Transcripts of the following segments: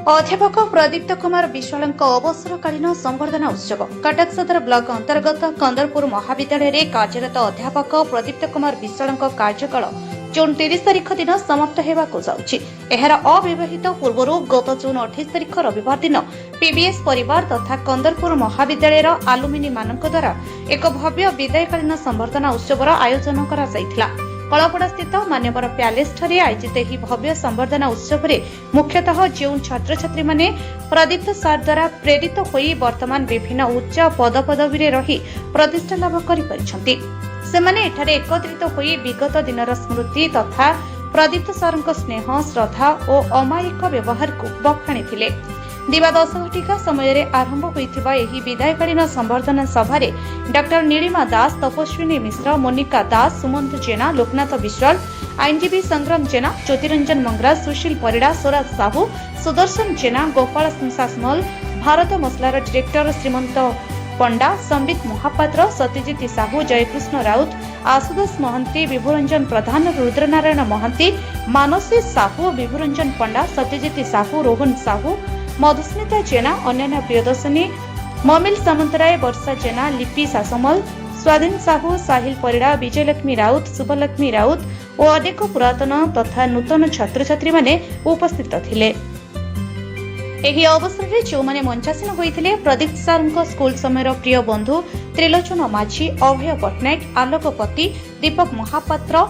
अध्यापक प्रदीप्त कुमार विश्वाल अवसरकालीन संवर्धना उत्सव कटक सदर ब्लॉक अंतर्गत कंदरपुर महाविद्यालय में कार्यरत अध्यापक प्रदीप्त कुमार विश्वाल कार्यकाल जून 30 तारिख दिन समाप्त होगा जाउछि। एहार अव्यवहित पूर्व गत जून 28 तारिख रविवार दिन पीबीएस परिवार तथा कंदरपुर महाविद्यालय आलुमिनी मानक द्वारा एक भव्य विदायकालीन संवर्धना उत्सव आयोजन करा जायथिला। कलापड़ा स्थित मान्यवर प्यालेस ठारे आयोजित यह भव्य संवर्धना उत्सव में मुख्यतः जो छात्र छात्री माने प्रदीप्त सार द्वारा प्रेरित होई वर्तमान विभिन्न उच्च पदपदवी रही प्रतिष्ठा लाभ करिपरिछन्ति। सेमाने एठारे एकत्रित होई विगत दिनर स्मृति तथा प्रदीप्त सारଙ୍କ स्नेह श्रद्धा और अमायिक व्यवहार को बखाणी दिवा 10 घटिका समय आरंभ होइथिबा एही विदायकालीन संवर्धना सभा डॉक्टर नीलिमा दास, तपस्विनी मिश्र, मोनिका दास, सुमंत जेना, लोकनाथ विश्वाल, आईनजीवी संग्राम जेना, ज्योतिरंजन मंगरा, सुशील परिड़ा, स्वराज साहू, सुदर्शन जेना, गोपाल सासमल, भारत मसलार डायरेक्टर श्रीमंत पंडा, संबित महापात्र, सत्यजित साहू, जयकृष्ण राउत, आशुतोष महंती, विभुरंजन प्रधान, रुद्रनारायण महंती, मानसी साहू, विभुरंजन पंडा, सत्यजित साहू, रोहन साहू, मधुस्मिता जेना, अन्य प्रियदर्शनी, ममिल सामंतराय, वर्षा जेना, लिपि सासमल, स्वाधीन साहू, साहिल परिड़ा, विजयलक्ष्मी राउत, शुभलक्ष्मी राउत और अनेक पुरातन तथा नूतन छात्र छात्री माने उपस्थित थिले। एही अवसर में जो माने मंचासीन होइथिले प्रदीप सारଙ୍କ स्कूल समय प्रिय बंधु त्रिलोचन माझी, अभय पट्टनायक, आलोकपति, दीपक महापात्र,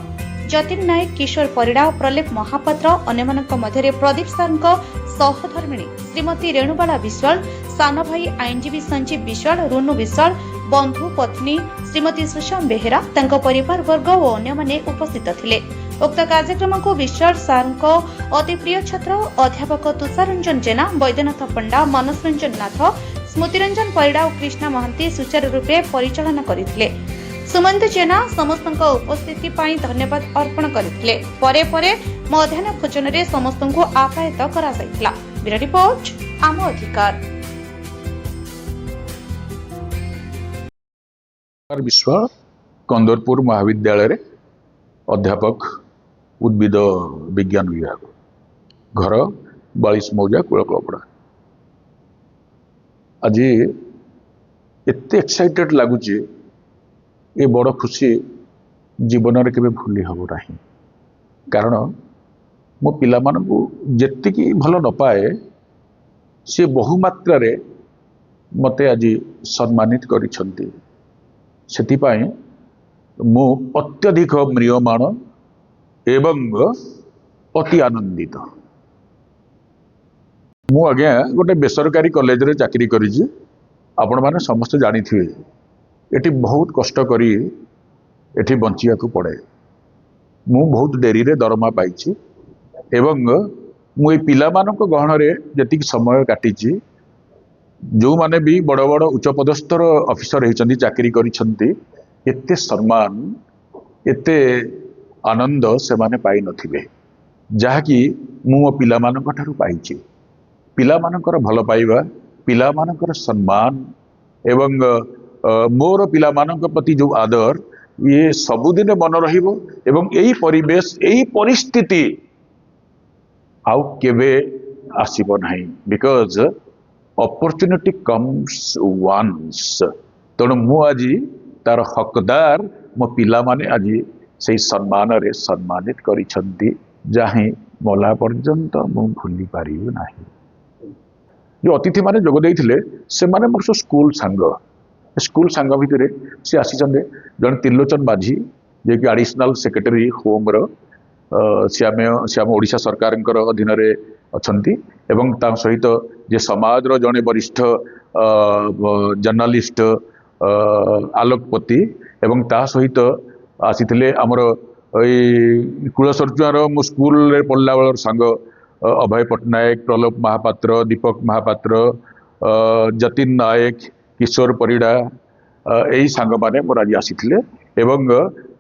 जतिन नायक, किशोर परिड़ा, प्रलेप महापात्र, अन्यମାନଙ୍କ मध्यरे प्रदीप सारଙ୍କ सहधर्मिणी श्रीमती रेणुबाला विश्वाल, सान भाई आईनजीवी संजीव विश्वाल, रुनु विश्वाल, बंधु पत्नी श्रीमती सुषम बेहेरा, तांको परिवार वर्ग और अन्य माने उपस्थित थिले। उक्त कार्यक्रम को विश्वाल सारଙ୍କ अति प्रिय छात्र अध्यापक तुषाररंजन जेना, वैद्यनाथ पंडा, मानस रंजन नाथ, स्मृतिरंजन परिड़ा और कृष्णा महांती सुचारू रूपे परिचालन करथिले। सुमंत जेना समस्तଙ୍କ उपस्थिति पाई धन्यवाद अर्पण करथिले। परे परे मध्याह्न भोजन रे समस्तଙ୍କୁ आप्यायित करा जायतिला। ब्यूरो रिपोर्ट आम अधिकार। विश्वाल कंदरपुर महाविद्यालय रे अध्यापक उद्भिद विज्ञान विभाग, घर 42 मौजा कुलकलपड़ा। आज एते एक्साइटेड लगुच ये बड़ खुशी जीवन में केवे भूली हम ना, कारण मो पिला मानू जेतिकी भल न पाए सी बहुमात्रा रे मते आज सम्मानित करिसंती। सेतिपाई मु अत्यधिक म्रियमाण एवं अति आनंदित। मु आज्ञा गोटे बेसरकारी कॉलेज रे चाकरी करिछि। आपण माने समस्त जानी थिए एटी बहुत कष्ट करी एटी बंचिया को पड़े। मु बहुत डेरी रे दरमा पाइछि एवं मु ए पिला मानक गहन रे जतिक समय काटिछि, जो माने भी बड़ बड़ उच्च पदस्तर ऑफिसर होइछन्ती, चाकरी करिछन्ती, एते सम्मान एते आनंद से माने पाई नथिबे जहाँकि मु मो पिला मानक ठारू पाइछि। पिला मानकर भल पाइबा, पिला मानकर सम्मान एवं मोर पिला मानक प्रति जो आदर ये सबुदिन मन रहिबो एवं यही परिवेश यही परिस्थिति आउ केबे आसीबो नाही, बिकॉज अपॉर्चुनिटी कम्स वन्स। तेणु मु आज तार हकदार मो पिला माने आज से सम्मान रे सम्मानित करिसंती, जाहि मला पर्यंत मु भूली पारिबो नाही। जो अतिथि माने जोग देइथिले से माने मोर स्कूल सांग भितर सी आसी जन त्रिलोचन माझी जे कि एडिशनल सेक्रेटरी होम रो श्याम ओडिशा सरकार अधीन अच्छी एवं ता सहित जे समाज रो जने वरिष्ठ जर्नलिस्ट आलोकपति एवं ता सहित आसीथिले हमर कुलसर्जुआर मो स्कूल रे पढ़ला बेलर सांग अभय पट्टनायक, प्रलेप महापात्र, दीपक महापात्र, जतिन नायक, किशोर परिड़ा यही सांग माने मोर आज आसीथिले एवं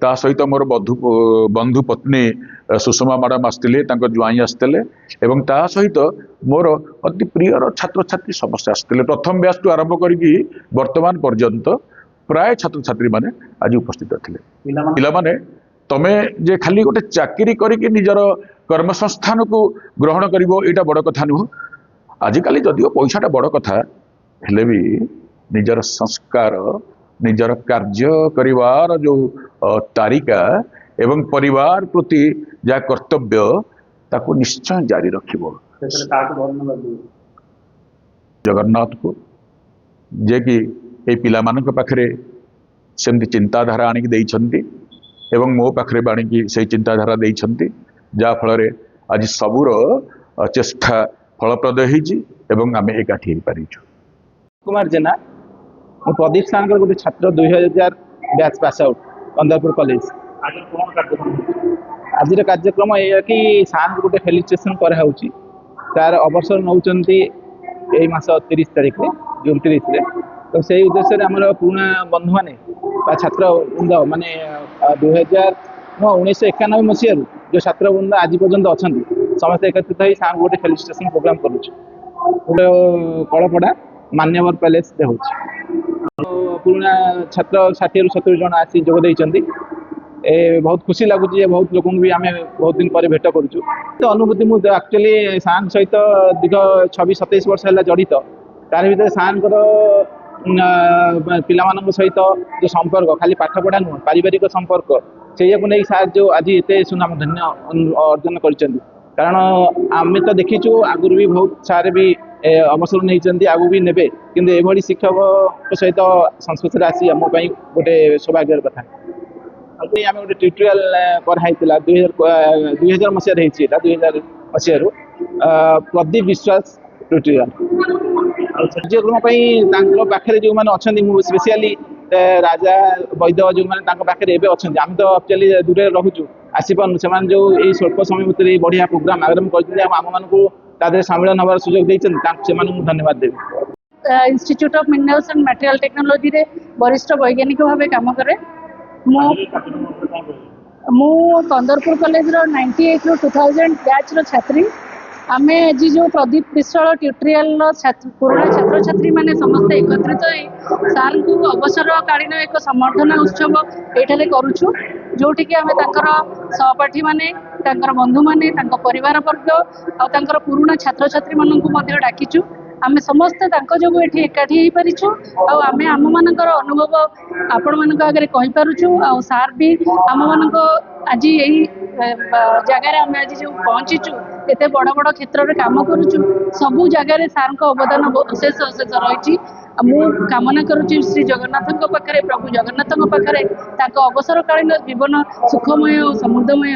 ता सहित मोर बंधु पत्नी सुषमा मैडम आसते, ज्वाई आसते एवं ता सहित मोर अति प्रिय छात्र छात्री समस्त आसते। प्रथम ब्याच टू आरंभ करी वर्तमान पर्यंत प्राय छात्र छात्री माने आज उपस्थित थिले। पिला माने तमे जे खाली गोटे चाकरी करिके निजर कर्मसंस्थान को ग्रहण करिवो एटा बड़ कथा नुह। आजिकाली जदिओ पैसाटा बड़ कथा हेले भी निजर संस्कार निजर कार्य करिवार जो तारिका एवं परिवार प्रति जा कर्तव्य ताको निश्चय जारी रखिबो जगन्नाथ को जे कि ए पिला मानक पाखरे सेमती चिंताधारा आनिक देइछन्ति एवं मो पाखरे आनिक से चिंताधारा देइछन्ति जा फल आज सबुर चेष्टा फलप्रद होइछि एवं आमे एकाठी हेइ पारिछु। कुमार जेना मु प्रदीप सागर गोटे छात्र 2000 batch pass out Kandarpur college. आज कार्यक्रम ये कि सार गोटे फेलिसिटेशन कराऊँगी तार अवसर नौकरी यही मास 30 तारिख में जून 30 रे तो से उद्देश्य आम पुराना बंधु मैंने छात्र वृंद माने 1991 मसीह जो छात्र वृंद आज पर्यंत अच्छा समस्त एकत्रित हो सार गोटे फेलिसिटेशन प्रोग्राम करुच्छे कलपड़ा मान्यवर पैलेस हो पुराना छात्र 60-70 जन आसी जोगदे बहुत खुशी लगुच बहुत लोक भी आम बहुत दिन पर भेट करुचु तो अनुभूति मुझे एक्चुअली सार सहित दीर्घ 26-27 वर्ष है जड़ित तार भर सार पिला सहित जो संपर्क खाली पाठपढ़ा नुह पारिवारिक संपर्क से नहीं सार जो आज एत सुनाम धन्य अर्जन कर कारण आम तो देखीचु आगुरी भी बहुत सारे भी अवसर नहीं आगू भी ने कि शिक्षक सहित संस्पर्श आसी आम गोटे सौभाग्यर कथा आम गोटे ट्यूटोरियल कराई 2000 मसीह 2000 मसीह प्रदीप विश्वास ट्यूटोरियल कार्यक्रम पाखे जो मैंने अच्छा स्पेशली राजा वैद्य जो मैंने पाखे अच्छा आम तो एक्चुअली दूर रोचु आसपार से जो यही स्वल्प समय भितर बढ़िया प्रोग्राम आरंभ कर सम्मिलन हमार सुजोग देते धन्यवाद देवी। Institute of minerals and material technology रे वरिष्ठ वैज्ञानिक भाव काम करे मु कंदरपुर कॉलेज रो 98 रो 2000 बैच रो छात्री आमे आज जो प्रदीप विश्वाल ट्यूटोरियल पुराना छात्र छात्री माने समस्त एकत्रित हो सार को अवसरकालीन एक संवर्धना उत्सव ये करुछु जोटि कि आमे तांकर सहपाठी माने तांकर बंधु माने तांकर परिवार वर्ग आर पुराना छात्र छात्री माननकु मध्ये डाकिछु आमे समस्त तांको जोगु एठी एकाठी हेइ परिछु आमे आम मानकर अनुभव आपण मानक आगे कहि पारुछु आ सार भी आम मानक आज यही जगार आम आज जो पहुँचीचु एत बड़ बड़ क्षेत्र में कम करुचु सबू जगार सार अवदान अशेष अशेष रही मु कामना करुच्ची श्री जगन्नाथ पाखे प्रभु जगन्नाथ पाखे अवसरकालीन जीवन सुखमय और समृद्धमय